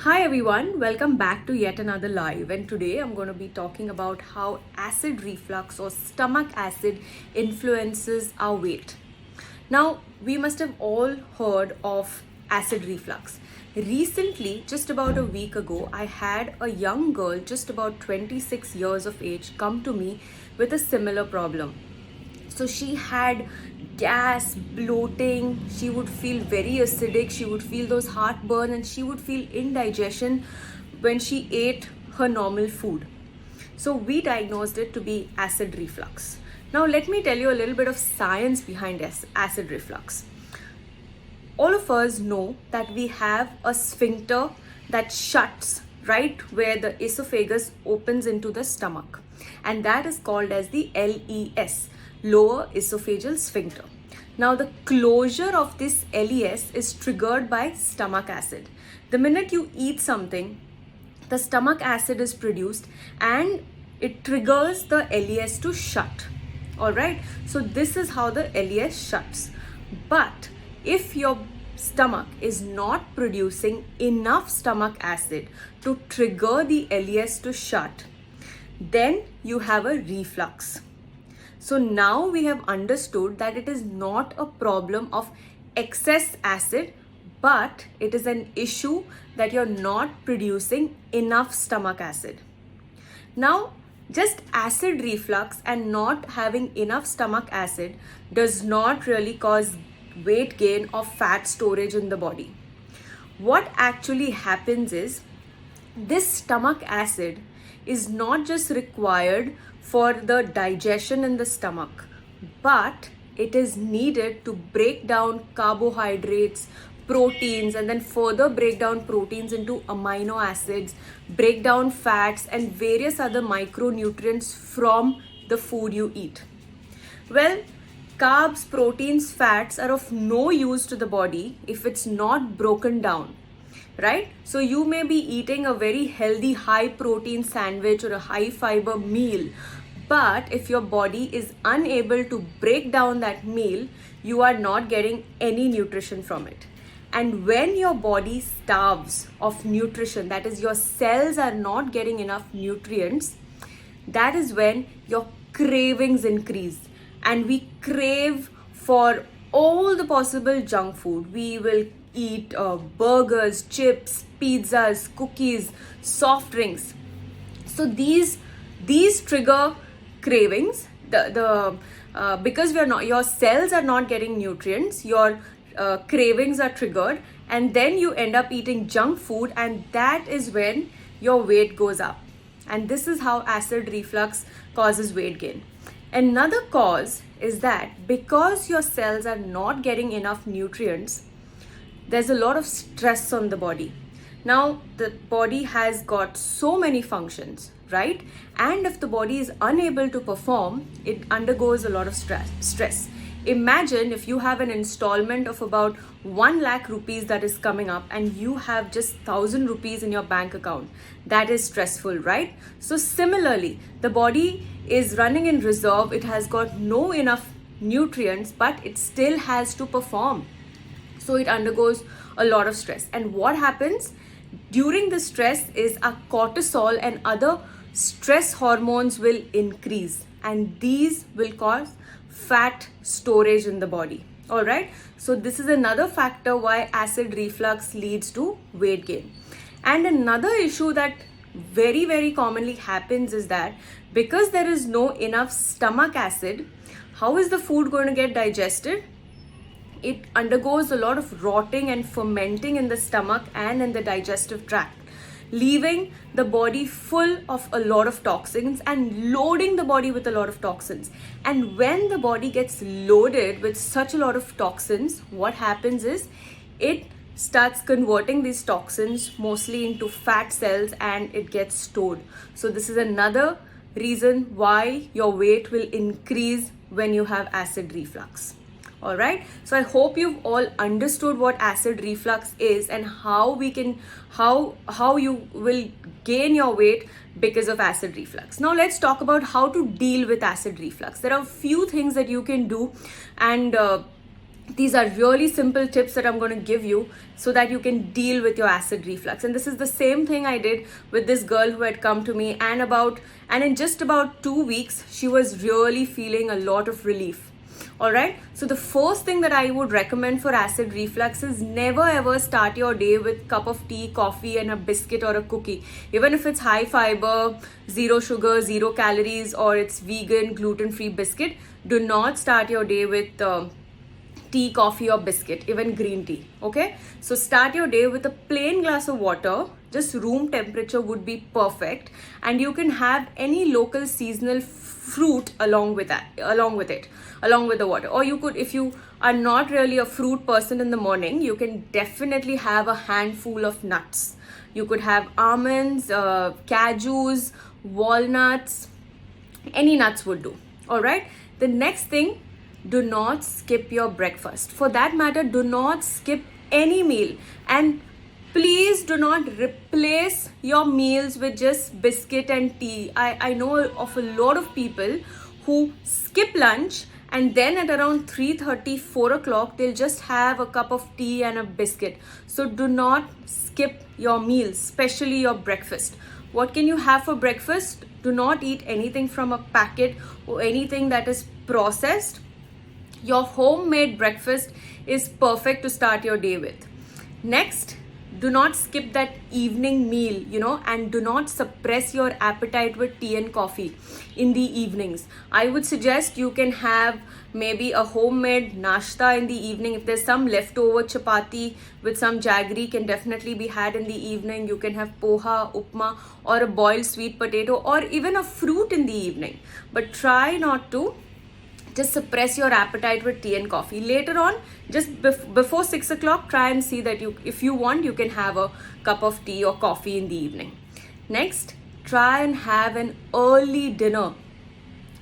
Hi everyone, welcome back to yet another live, and today I'm going to be talking about how acid reflux or stomach acid influences our weight. Now, we must have all heard of acid reflux. Recently, just about a week ago, I had a young girl just about 26 years of age come to me with a similar problem. So she had gas, bloating, she would feel very acidic, she would feel those heartburn, and she would feel indigestion when she ate her normal food. So we diagnosed it to be acid reflux. Now let me tell you a little bit of science behind acid reflux. All of us know that we have a sphincter that shuts right where the esophagus opens into the stomach, and that is called as the LES, lower esophageal sphincter. Now the closure of this LES is triggered by stomach acid. The minute you eat something, the stomach acid is produced and it triggers the LES to shut. All right, so this is how the LES shuts. But if your stomach is not producing enough stomach acid to trigger the LES to shut, then you have a reflux. So now we have understood that it is not a problem of excess acid, but it is an issue that you're not producing enough stomach acid. Now, just acid reflux and not having enough stomach acid does not really cause weight gain or fat storage in the body. What actually happens is this stomach acid is not just required for the digestion in the stomach, but it is needed to break down carbohydrates, proteins, and then further break down proteins into amino acids, break down fats, and various other micronutrients from the food you eat. Well, carbs, proteins, fats are of no use to the body if it's not broken down, right? So you may be eating a very healthy, high protein sandwich or a high fiber meal, but if your body is unable to break down that meal, you are not getting any nutrition from it. And when your body starves of nutrition, that is, your cells are not getting enough nutrients, that is when your cravings increase. And we crave for all the possible junk food. We will eat burgers, chips, pizzas, cookies, soft drinks. So these trigger cravings. Because your cells are not getting nutrients, your cravings are triggered, and then you end up eating junk food, and that is when your weight goes up. And this is how acid reflux causes weight gain. Another cause is that because your cells are not getting enough nutrients, there's a lot of stress on the body. Now, the body has got so many functions, right? And if the body is unable to perform, it undergoes a lot of stress. Imagine if you have an installment of about 1 lakh rupees that is coming up and you have just 1,000 rupees in your bank account. That is stressful, right? So similarly, the body is running in reserve. It has got no enough nutrients, but it still has to perform. So it undergoes a lot of stress. And what happens during the stress is a cortisol and other stress hormones will increase, and these will cause fat storage in the body. All right, so this is another factor why acid reflux leads to weight gain. And another issue that very commonly happens is that because there is no enough stomach acid, how is the food going to get digested? It undergoes a lot of rotting and fermenting in the stomach and in the digestive tract, leaving the body full of a lot of toxins and loading the body with a lot of toxins. And when the body gets loaded with such a lot of toxins, what happens is it starts converting these toxins mostly into fat cells and it gets stored. So this is another reason why your weight will increase when you have acid reflux. All right, so I hope you've all understood what acid reflux is and how you will gain your weight because of acid reflux. Now let's talk about how to deal with acid reflux. There are a few things that you can do, and these are really simple tips that I'm going to give you so that you can deal with your acid reflux. And this is the same thing I did with this girl who had come to me, and in just about 2 weeks she was really feeling a lot of relief. All right, so the first thing that I would recommend for acid reflux is never ever start your day with cup of tea, coffee and a biscuit or a cookie. Even if it's high fiber, zero sugar, zero calories, or it's vegan, gluten-free biscuit, do not start your day with tea, coffee or biscuit, even green tea. Okay, so start your day with a plain glass of water. Just room temperature would be perfect, and you can have any local seasonal fruit along with the water. Or you could, if you are not really a fruit person in the morning, you can definitely have a handful of nuts. You could have almonds, cashews, walnuts, any nuts would do. All right, the next thing, do not skip your breakfast. For that matter, do not skip any meal, and please do not replace your meals with just biscuit and tea. I know of a lot of people who skip lunch, and then at around 3:30, 4 o'clock, they'll just have a cup of tea and a biscuit. So do not skip your meals, especially your breakfast. What can you have for breakfast? Do not eat anything from a packet or anything that is processed. Your homemade breakfast is perfect to start your day with. Next, do not skip that evening meal, and do not suppress your appetite with tea and coffee in the evenings. I would suggest you can have maybe a homemade nashta in the evening. If there's some leftover chapati with some jaggery, can definitely be had in the evening. You can have poha, upma, or a boiled sweet potato, or even a fruit in the evening. But try not to just suppress your appetite with tea and coffee. Later on, just before 6 o'clock, try and see that if you want, you can have a cup of tea or coffee in the evening. Next, try and have an early dinner.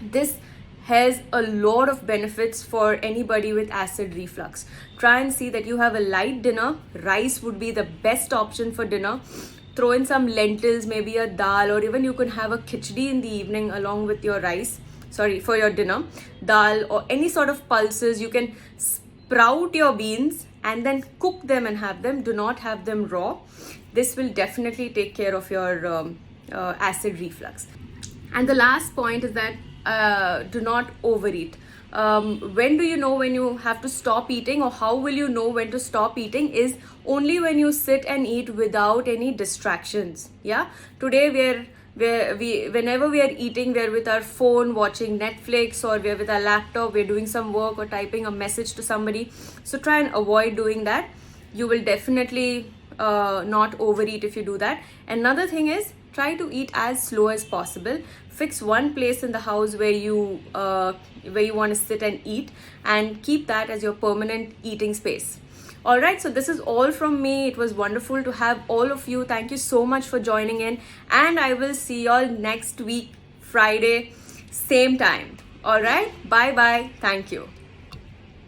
This has a lot of benefits for anybody with acid reflux. Try and see that you have a light dinner. Rice would be the best option for dinner. Throw in some lentils, maybe a dal, or even you can have a khichdi in the evening along with your rice. For your dinner, dal or any sort of pulses. You can sprout your beans and then cook them and have them. Do not have them raw. This will definitely take care of your acid reflux. And the last point is that do not overeat. When do you know when you have to stop eating, or how will you know when to stop eating? Is only when you sit and eat without any distractions. Yeah, today whenever we are eating, we're with our phone watching Netflix, or we're with our laptop, we're doing some work or typing a message to somebody. So try and avoid doing that. You will definitely not overeat if you do that. Another thing is, try to eat as slow as possible. Fix one place in the house where you want to sit and eat, and keep that as your permanent eating space. All right, so this is all from me. It was wonderful to have all of you. Thank you so much for joining in, and I will see you all next week, Friday, same time. All right, bye bye. Thank you.